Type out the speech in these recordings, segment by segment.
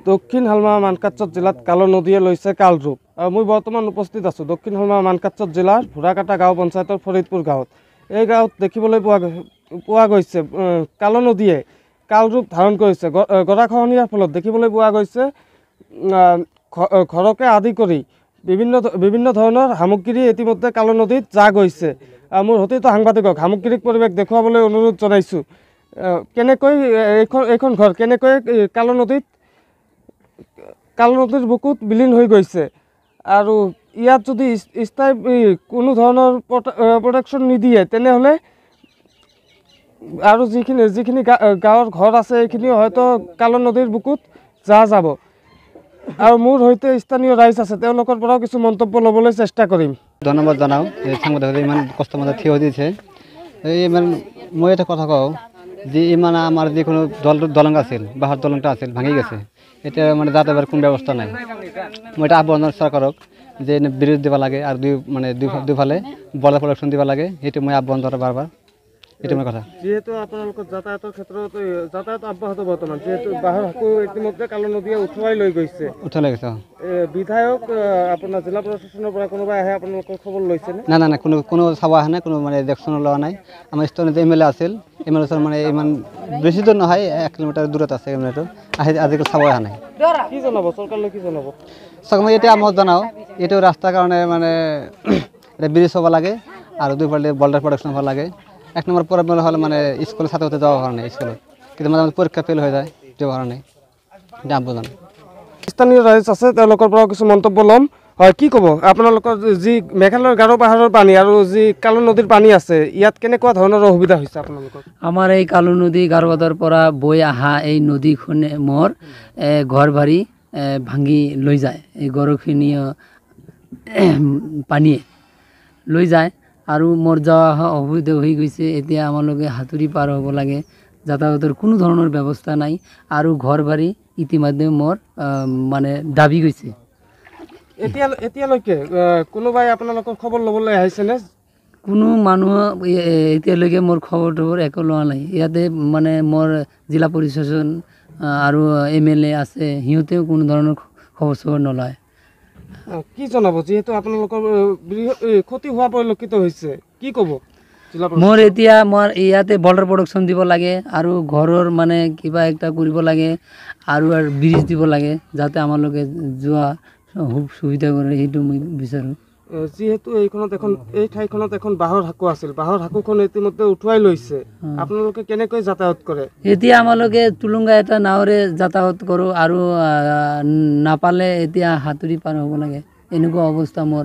দক্ষিণ হালমা মানকাচৰ জিলাত কালো নদীয়ে লৈছে কাল ৰূপ। মই বৰ্তমান উপস্থিত আছোঁ দক্ষিণ হালমা মানকাচৰ জিলাৰ ভোৰাকাটা গাঁও পঞ্চায়তৰ ফৰিদপুৰ গাঁৱত। এই গাঁৱত দেখিবলৈ পোৱা গৈছে কালো নদীয়ে কাল ৰূপ ধাৰণ কৰিছে। গৰাখহনীয়াৰ ফলত দেখিবলৈ পোৱা গৈছে ঘৰকে আদি কৰি বিভিন্ন ধৰণৰ সামগ্ৰী ইতিমধ্যে কালো নদীত যা গৈছে। মোৰ সতীৰ্থ সাংবাদিকক সামগ্ৰিক পৰিৱেশ দেখুৱাবলৈ অনুৰোধ জনাইছোঁ। কেনেকৈ এইখন ঘৰ কেনেকৈ কালো নদীৰ বুকুত বিলীন হৈ গৈছে আৰু ইয়াত যদি স্থায়ী কোনো ধৰণৰ প্ৰটেকশ্যন নিদিয়ে তেনেহ'লে আৰু যিখিনি গাঁৱৰ ঘৰ আছে এইখিনিও হয়তো কালো নদীৰ বুকুত যাব। আৰু মোৰ সৈতে স্থানীয় ৰাইজ আছে, তেওঁলোকৰ পৰাও কিছু মন্তব্য ল'বলৈ চেষ্টা কৰিম। ধন্যবাদ জনাওঁ সাংবাদিকসকলে ইমান কষ্ট মতে থিয় হৈ দিছে। ইমান মই এটা কথা কওঁ যে ইমান আমাৰ যিকোনো দলং আছিল, বাঁহৰ দলংটা আছিল ভাঙি গেছে। এতিয়া মানে যাতায়াতৰ কোনো ব্যৱস্থা নাই। মই এটা আহ্বান চৰকাৰক যে ব্ৰিজ দিব লাগে আৰু দুফালে বৰ্ডাৰ প্ৰটেকশ্যন দিব লাগে, সেইটো মই আহ্বান জনাওঁ বাৰবাৰ। এইটো মোৰ কথা। যিহেতু আপোনালোকৰ যাতায়াতৰ ক্ষেত্ৰত যাতায়াত অব্যাহত বৰ্তমান, যিহেতু বাঁহৰ হাকু ইতিমধ্যে কালো নদীয়ে উঠুৱাই লৈ গৈছে। বিধায়ক আপোনাৰ জিলা প্ৰশাসনৰ পৰা কোনোবাই আহে আপোনালোকৰ খবৰ লৈছেনে? নাই কোনো চাব অহা নাই, কোনো মানে দেখোন লোৱা নাই। আমাৰ স্থানীয় MLA আছিল, MLA ওচৰত মানে ইমান বেছি দূৰ নহয়, 1 কিলোমিটাৰ দূৰত আছে MLAটো, আজিকালি চাব অহা নাই। কি জনাব চৰকাৰলৈ, কি জনাব? চৰকাৰ মই এতিয়া মই জনাওঁ এইটো ৰাস্তাৰ কাৰণে মানে ব্ৰিজ হ'ব লাগে আৰু দুইফালে বৰ্ডাৰ প্ৰটেকশ্যন হ'ব লাগে। 1 নম্বৰ প্ৰব্লেম হ'লে মানে স্কুলৰ ছাত্ৰ ছাত্ৰী যাব পৰা নাই, স্কুলত কিন্তু মাজে পৰীক্ষা ফেল হৈ যায়, যাব পৰা নাই। স্থানীয় ৰাইজ আছে, তেওঁলোকৰ পৰাও কিছু মন্তব্য ল'ম। হয়, কি ক'ব আপোনালোকৰ যি মেঘালয়ৰ গাৰো পাহাৰৰ পানী আৰু যি কালো নদীৰ পানী আছে, ইয়াত কেনেকুৱা ধৰণৰ অসুবিধা হৈছে আপোনালোকৰ? আমাৰ এই কালো নদী গাৰোবাদৰ পৰা বৈ অহা এই নদীখনে মোৰ ঘৰ বাৰী ভাঙি লৈ যায়। এই গৰখহনীয়া পানীয়ে লৈ যায় আৰু মোৰ যোৱা অহা অসুবিধা হৈ গৈছে। এতিয়া আমালোকে সাঁতুৰি পাৰ হ'ব লাগে, যাতায়াতৰ কোনো ধৰণৰ ব্যৱস্থা নাই আৰু ঘৰ বাৰী ইতিমধ্যে মোৰ মানে দাবি গৈছে। এতিয়ালৈকে কোনোবাই আপোনালোকৰ খবৰ ল'বলৈ আহিছেনে? কোনো মানুহ এতিয়ালৈকে মোৰ খবৰ একো লোৱা নাই। ইয়াতে মানে মোৰ জিলা প্ৰশাসন আৰু MLA আছে, সিহঁতেও কোনো ধৰণৰ খবৰ চবৰ নলয়। কি জনাব, যিহেতু আপোনালোকৰ ক্ষতি হোৱা পৰিলক্ষিত হৈছে, কি ক'ব? মোৰ ইয়াতে বৰ্ডাৰ প্ৰটেকশ্যন দিব লাগে আৰু ঘৰৰ মানে কিবা এটা কৰিব লাগে আৰু ব্ৰিজ দিব লাগে, যাতে আমালোকে যোৱা সুবিধা কৰে, সেইটো মই বিচাৰোঁ। যিহেতু এই ঠাইখনত এখন বাঁহৰ হাকু আছিল, বাঁহৰ হাকুখন ইতিমধ্যে উঠুৱাই লৈছে, আপোনালোকে কেনেকৈ যাতায়াত কৰে? এতিয়া আমালোকে টুলুংগা এটা নাৱেৰে যাতায়াত কৰোঁ আৰু নাপালে এতিয়া সাঁতুৰি পাৰ হ'ব লাগে, এনেকুৱা অৱস্থা মোৰ।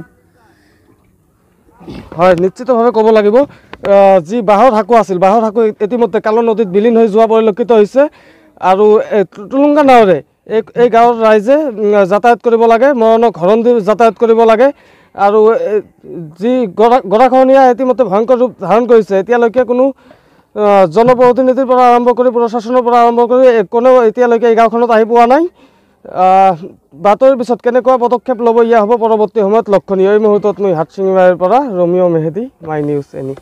হয়, নিশ্চিতভাৱে ক'ব লাগিব যি বাঁহৰ হাকু আছিল, বাঁহৰ হাকু ইতিমধ্যে কালো নদীত বিলীন হৈ যোৱা পৰিলক্ষিত হৈছে আৰু টুলুংগা নাৱেৰে এই গাঁৱৰ ৰাইজে যাতায়াত কৰিব লাগে, মৰণক হৰণ দি যাতায়াত কৰিব লাগে আৰু যি গৰাখহনীয়া ইতিমধ্যে ভয়ংকৰ ৰূপ ধাৰণ কৰিছে, এতিয়ালৈকে কোনো জনপ্ৰতিনিধিৰ পৰা আৰম্ভ কৰি প্ৰশাসনৰ পৰা আৰম্ভ কৰি কোনেও এতিয়ালৈকে এই গাঁওখনত আহি পোৱা নাই। বাতৰিৰ পিছত কেনেকুৱা পদক্ষেপ ল'ব, ইয়া হ'ব পৰৱৰ্তী সময়ত লক্ষণীয়। এই মুহূৰ্তত মই হাটশিঙিমাৰীৰ পৰা Romeo' Mehedi, my news any.